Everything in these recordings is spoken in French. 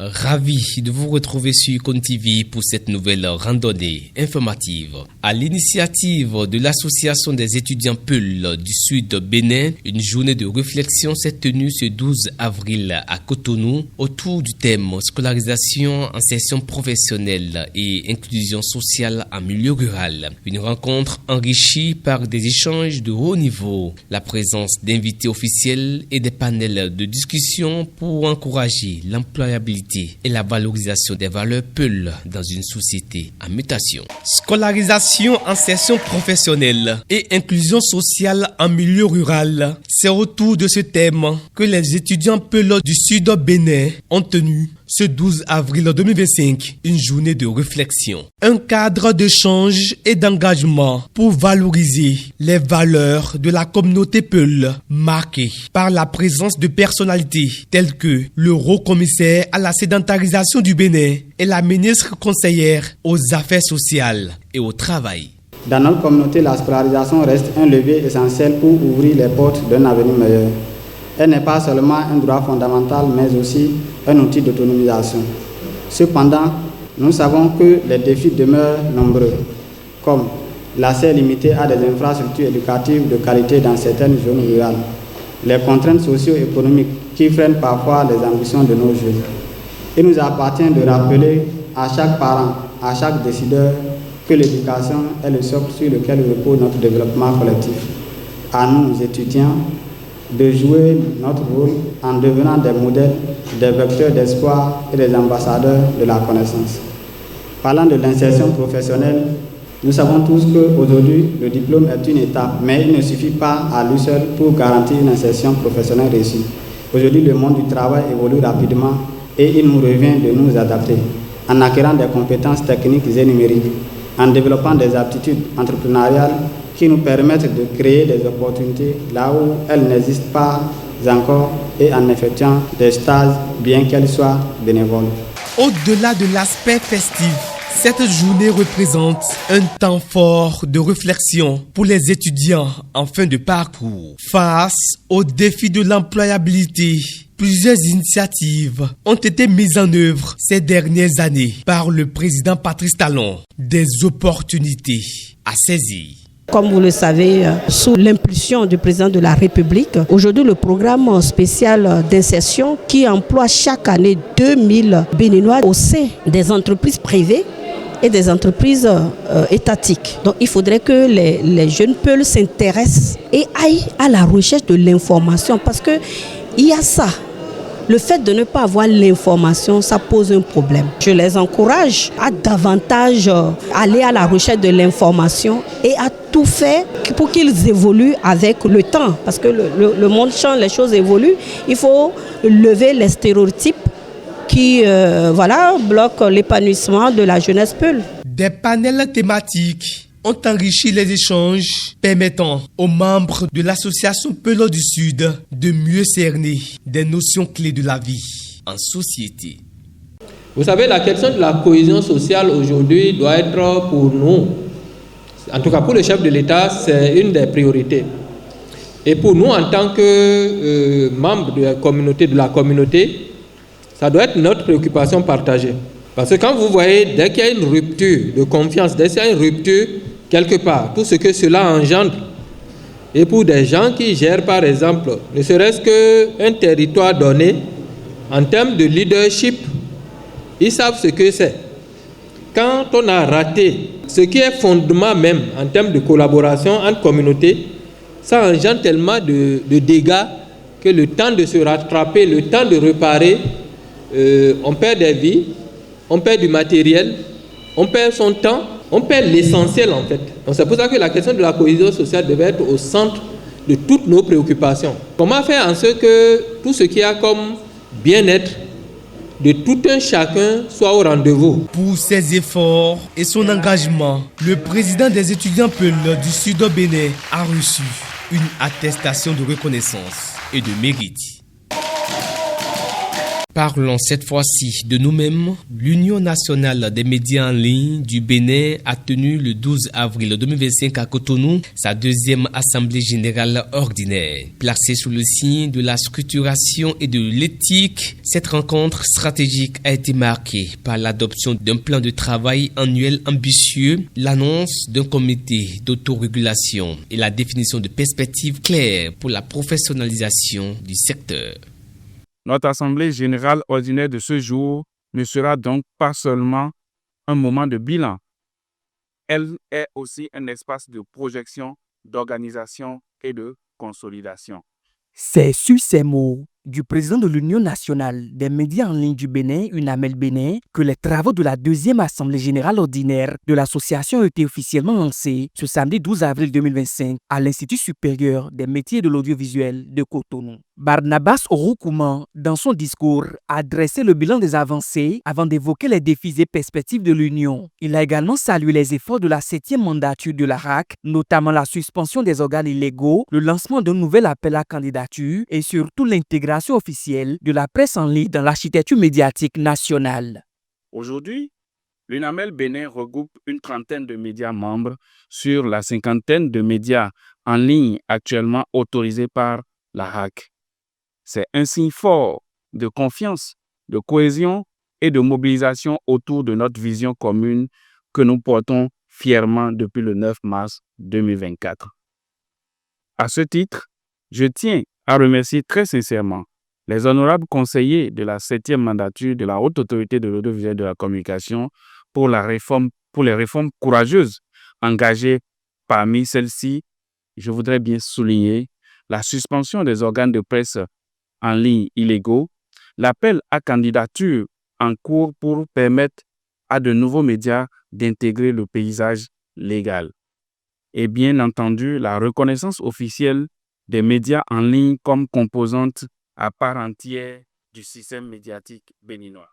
Ravi de vous retrouver sur Icône TV pour cette nouvelle randonnée informative. À l'initiative de l'Association des étudiants Peul du Sud Bénin, une journée de réflexion s'est tenue ce 12 avril à Cotonou autour du thème scolarisation, insertion professionnelle et inclusion sociale en milieu rural. Une rencontre enrichie par des échanges de haut niveau, la présence d'invités officiels et des panels de discussion pour encourager l'employabilité et la valorisation des valeurs Peul dans une société en mutation. Scolarisation, insertion professionnelle et inclusion sociale en milieu rural. C'est autour de ce thème que les étudiants Peul du Sud Bénin ont tenu ce 12 avril 2025 une journée de réflexion. Un cadre d'échange et d'engagement pour valoriser les valeurs de la communauté Peul, marquée par la présence de personnalités telles que le haut-commissaire à la sédentarisation du Bénin et la ministre conseillère aux affaires sociales et au travail. Dans notre communauté, la scolarisation reste un levier essentiel pour ouvrir les portes d'un avenir meilleur. Elle n'est pas seulement un droit fondamental, mais aussi un outil d'autonomisation. Cependant, nous savons que les défis demeurent nombreux, comme l'accès limité à des infrastructures éducatives de qualité dans certaines zones rurales, les contraintes socio-économiques qui freinent parfois les ambitions de nos jeunes. Il nous appartient de rappeler à chaque parent, à chaque décideur, que l'éducation est le socle sur lequel repose notre développement collectif. À nous, étudiants, de jouer notre rôle en devenant des modèles, des vecteurs d'espoir et des ambassadeurs de la connaissance. Parlant de l'insertion professionnelle, nous savons tous qu'aujourd'hui, le diplôme est une étape, mais il ne suffit pas à lui seul pour garantir une insertion professionnelle réussie. Aujourd'hui, le monde du travail évolue rapidement et il nous revient de nous adapter en acquérant des compétences techniques et numériques, en développant des aptitudes entrepreneuriales qui nous permettent de créer des opportunités là où elles n'existent pas encore et en effectuant des stages bien qu'elles soient bénévoles. Au-delà de l'aspect festif, cette journée représente un temps fort de réflexion pour les étudiants en fin de parcours. Face aux défis de l'employabilité, plusieurs initiatives ont été mises en œuvre ces dernières années par le président Patrice Talon. Des opportunités à saisir. Comme vous le savez, sous l'impulsion du président de la République, aujourd'hui le programme spécial d'insertion qui emploie chaque année 2000 Béninois au sein des entreprises privées et des entreprises étatiques. Donc il faudrait que les jeunes Peul s'intéressent et aillent à la recherche de l'information parce que il y a ça. Le fait de ne pas avoir l'information, ça pose un problème. Je les encourage à davantage aller à la recherche de l'information et à tout faire pour qu'ils évoluent avec le temps. Parce que le monde change, les choses évoluent. Il faut lever les stéréotypes qui bloquent l'épanouissement de la jeunesse Peul. Des panels thématiques ont enrichi les échanges permettant aux membres de l'association Peul du Sud de mieux cerner des notions clés de la vie en société. Vous savez, la question de la cohésion sociale aujourd'hui doit être pour nous, en tout cas pour le chef de l'État, c'est une des priorités. Et pour nous, en tant que membres de la communauté, ça doit être notre préoccupation partagée. Parce que quand vous voyez, dès qu'il y a une rupture de confiance, dès qu'il y a une rupture quelque part, tout ce que cela engendre, et pour des gens qui gèrent par exemple, ne serait-ce qu'un territoire donné, en termes de leadership, ils savent ce que c'est. Quand on a raté ce qui est fondement même en termes de collaboration entre communautés, ça engendre tellement de dégâts que le temps de se rattraper, le temps de réparer, on perd des vies, on perd du matériel, on perd son temps, on perd l'essentiel en fait. Donc c'est pour ça que la question de la cohésion sociale devait être au centre de toutes nos préoccupations. Comment faire en sorte que tout ce qu'il y a comme bien-être de tout un chacun soit au rendez-vous. Pour ses efforts et son engagement, le président des étudiants Peul du Sud Bénin a reçu une attestation de reconnaissance et de mérite. Parlons cette fois-ci de nous-mêmes. L'Union nationale des médias en ligne du Bénin a tenu le 12 avril 2025 à Cotonou sa deuxième assemblée générale ordinaire. Placée sous le signe de la structuration et de l'éthique, cette rencontre stratégique a été marquée par l'adoption d'un plan de travail annuel ambitieux, l'annonce d'un comité d'autorégulation et la définition de perspectives claires pour la professionnalisation du secteur. Notre Assemblée générale ordinaire de ce jour ne sera donc pas seulement un moment de bilan. Elle est aussi un espace de projection, d'organisation et de consolidation. C'est sur ces mots du président de l'Union nationale des médias en ligne du Bénin, UNAMEL Bénin, que les travaux de la deuxième assemblée générale ordinaire de l'association ont été officiellement lancés ce samedi 12 avril 2025 à l'Institut supérieur des métiers de l'audiovisuel de Cotonou. Barnabas Oroukouma, dans son discours, a dressé le bilan des avancées avant d'évoquer les défis et perspectives de l'Union. Il a également salué les efforts de la 7e mandature de la RAC, notamment la suspension des organes illégaux, le lancement d'un nouvel appel à candidature et surtout l'intégration officielle de la presse en ligne dans l'architecture médiatique nationale. Aujourd'hui, l'UNAMEL Bénin regroupe une trentaine de médias membres sur la cinquantaine de médias en ligne actuellement autorisés par la RAC. C'est un signe fort de confiance, de cohésion et de mobilisation autour de notre vision commune que nous portons fièrement depuis le 9 mars 2024. À ce titre, je tiens à remercier très sincèrement les honorables conseillers de la 7e mandature de la Haute Autorité de l'audiovisuel et de la communication pour les réformes courageuses engagées. Parmi celles-ci, je voudrais bien souligner la suspension des organes de presse en ligne illégaux, l'appel à candidature en cours pour permettre à de nouveaux médias d'intégrer le paysage légal et bien entendu la reconnaissance officielle des médias en ligne comme composante à part entière du système médiatique béninois.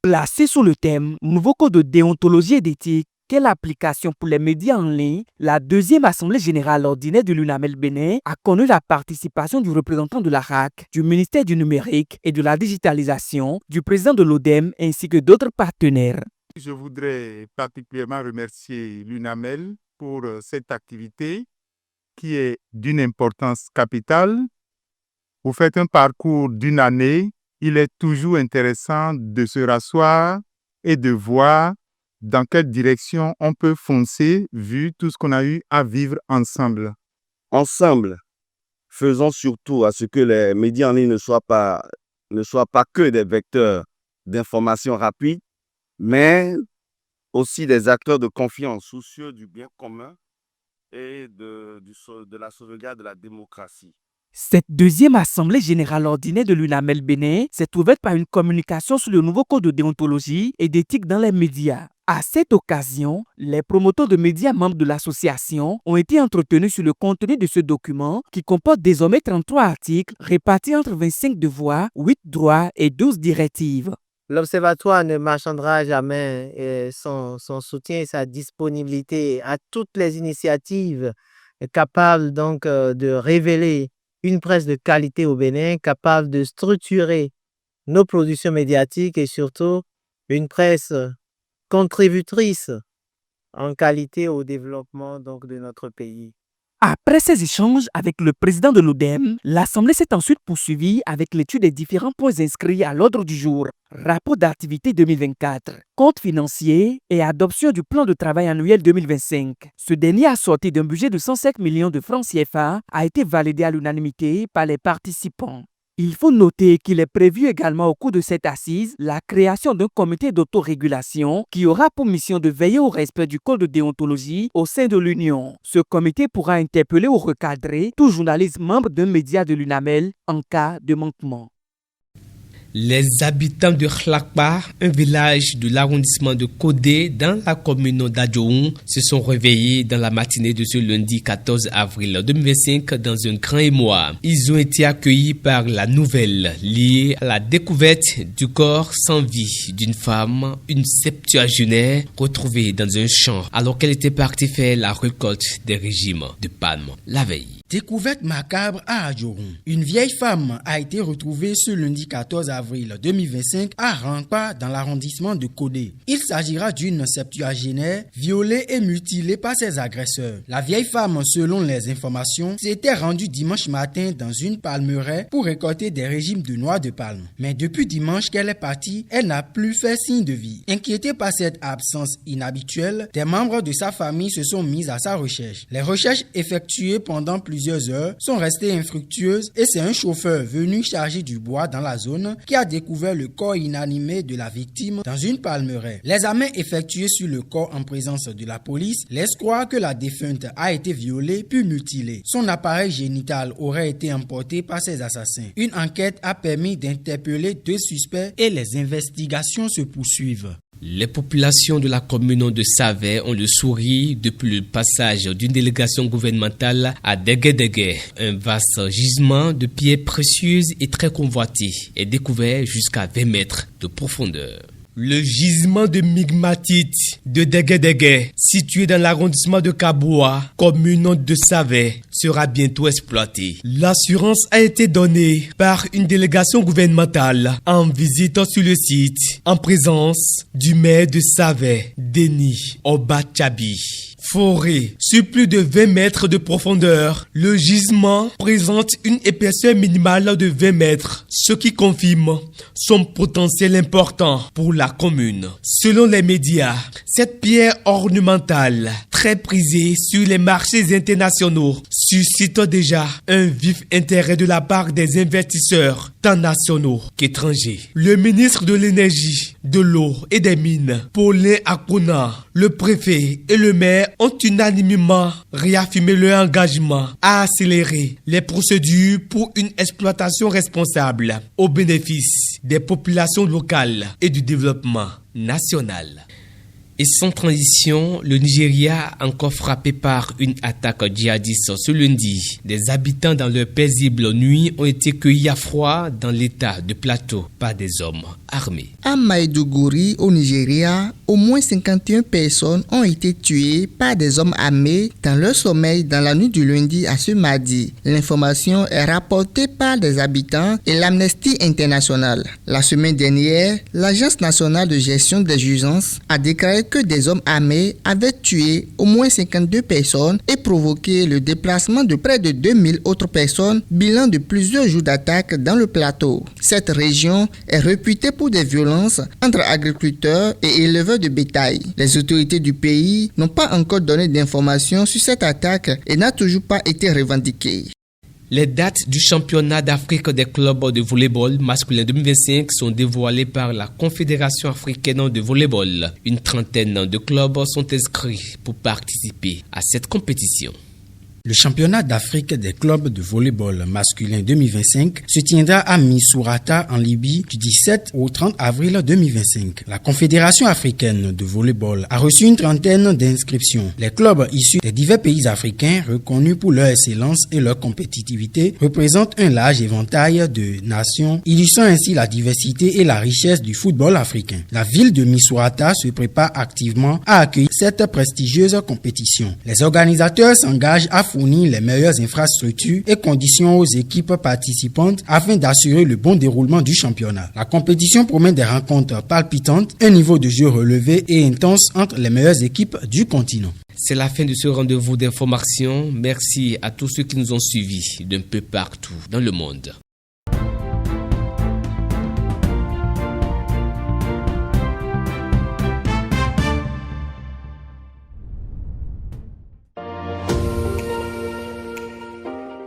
Placé sous le thème « Nouveau code de déontologie et d'éthique, quelle application pour les médias en ligne ?» la deuxième assemblée générale ordinaire de l'UNAMEL Bénin a connu la participation du représentant de la RAC, du ministère du numérique et de la digitalisation, du président de l'ODEM ainsi que d'autres partenaires. Je voudrais particulièrement remercier l'UNAMEL pour cette activité qui est d'une importance capitale. Vous faites un parcours d'une année. Il est toujours intéressant de se rasseoir et de voir dans quelle direction on peut foncer vu tout ce qu'on a eu à vivre ensemble. Ensemble, faisons surtout à ce que les médias en ligne ne soient pas que des vecteurs d'information rapide, mais aussi des acteurs de confiance soucieux du bien commun et de la sauvegarde de la démocratie. Cette deuxième assemblée générale ordinaire de l'UNAMEL Bénin s'est ouverte par une communication sur le nouveau code de déontologie et d'éthique dans les médias. À cette occasion, les promoteurs de médias membres de l'association ont été entretenus sur le contenu de ce document qui comporte désormais 33 articles répartis entre 25 devoirs, 8 droits et 12 directives. L'Observatoire ne marchandera jamais son soutien et sa disponibilité à toutes les initiatives capables donc de révéler une presse de qualité au Bénin, capable de structurer nos productions médiatiques et surtout une presse contributrice en qualité au développement donc, de notre pays. Après ces échanges avec le président de l'ODEM, l'Assemblée s'est ensuite poursuivie avec l'étude des différents points inscrits à l'ordre du jour. Rapport d'activité 2024, compte financier et adoption du plan de travail annuel 2025. Ce dernier, assorti d'un budget de 105 millions de francs CFA, a été validé à l'unanimité par les participants. Il faut noter qu'il est prévu également au cours de cette assise la création d'un comité d'autorégulation qui aura pour mission de veiller au respect du code de déontologie au sein de l'Union. Ce comité pourra interpeller ou recadrer tout journaliste membre d'un média de l'UNAMEL en cas de manquement. Les habitants de Khlakba, un village de l'arrondissement de Kodé dans la commune d'Adjoun, se sont réveillés dans la matinée de ce lundi 14 avril 2025 dans un grand émoi. Ils ont été accueillis par la nouvelle liée à la découverte du corps sans vie d'une femme, une septuagénaire, retrouvée dans un champ alors qu'elle était partie faire la récolte des régimes de palme la veille. Découverte macabre à Adjoron. Une vieille femme a été retrouvée ce lundi 14 avril 2025 à Rankpa dans l'arrondissement de Kodé. Il s'agira d'une septuagénaire violée et mutilée par ses agresseurs. La vieille femme, selon les informations, s'était rendue dimanche matin dans une palmeraie pour récolter des régimes de noix de palme. Mais depuis dimanche qu'elle est partie, elle n'a plus fait signe de vie. Inquiétée par cette absence inhabituelle, des membres de sa famille se sont mis à sa recherche. Les recherches effectuées pendant plusieurs heures sont restées infructueuses et c'est un chauffeur venu charger du bois dans la zone qui a découvert le corps inanimé de la victime dans une palmeraie. Les examens effectués sur le corps en présence de la police laissent croire que la défunte a été violée puis mutilée. Son appareil génital aurait été emporté par ses assassins. Une enquête a permis d'interpeller 2 suspects et les investigations se poursuivent. Les populations de la commune de Savé ont le sourire depuis le passage d'une délégation gouvernementale à Degué. Un vaste gisement de pierres précieuses et très convoité est découvert jusqu'à 20 mètres de profondeur. Le gisement de migmatite de Degué, situé dans l'arrondissement de Kaboua, commune de Savé, sera bientôt exploité. L'assurance a été donnée par une délégation gouvernementale en visitant sur le site, en présence du maire de Savé, Denis Obachabi. Forêt sur plus de 20 mètres de profondeur, le gisement présente une épaisseur minimale de 20 mètres, ce qui confirme son potentiel important pour la commune. Selon les médias, cette pierre ornementale, très prisée sur les marchés internationaux, suscite déjà un vif intérêt de la part des investisseurs, tant nationaux qu'étrangers. Le ministre de l'Énergie, de l'Eau et des Mines, Paulin Akuna, le préfet et le maire ont unanimement réaffirmé leur engagement à accélérer les procédures pour une exploitation responsable au bénéfice des populations locales et du développement national. Et sans transition, le Nigeria, encore frappé par une attaque djihadiste ce lundi. Des habitants dans leur paisible nuit ont été cueillis à froid dans l'état de Plateau par des hommes armés. À Maïdougouri, au Nigeria, au moins 51 personnes ont été tuées par des hommes armés dans leur sommeil dans la nuit du lundi à ce mardi. L'information est rapportée par des habitants et l'Amnesty International. La semaine dernière, l'Agence nationale de gestion des urgences a déclaré que des hommes armés avaient tué au moins 52 personnes et provoqué le déplacement de près de 2000 autres personnes, bilan de plusieurs jours d'attaque dans le plateau. Cette région est réputée pour des violences entre agriculteurs et éleveurs de bétail. Les autorités du pays n'ont pas encore donné d'informations sur cette attaque et n'a toujours pas été revendiquée. Les dates du championnat d'Afrique des clubs de volleyball masculin 2025 sont dévoilées par la Confédération africaine de volleyball. Une trentaine de clubs sont inscrits pour participer à cette compétition. Le championnat d'Afrique des clubs de volleyball masculin 2025 se tiendra à Misurata en Libye du 17 au 30 avril 2025. La Confédération africaine de volleyball a reçu une trentaine d'inscriptions. Les clubs issus des divers pays africains reconnus pour leur excellence et leur compétitivité représentent un large éventail de nations, illustrant ainsi la diversité et la richesse du football africain. La ville de Misurata se prépare activement à accueillir cette prestigieuse compétition. Les organisateurs s'engagent à fournir les meilleures infrastructures et conditions aux équipes participantes afin d'assurer le bon déroulement du championnat. La compétition promet des rencontres palpitantes, un niveau de jeu relevé et intense entre les meilleures équipes du continent. C'est la fin de ce rendez-vous d'information. Merci à tous ceux qui nous ont suivis d'un peu partout dans le monde.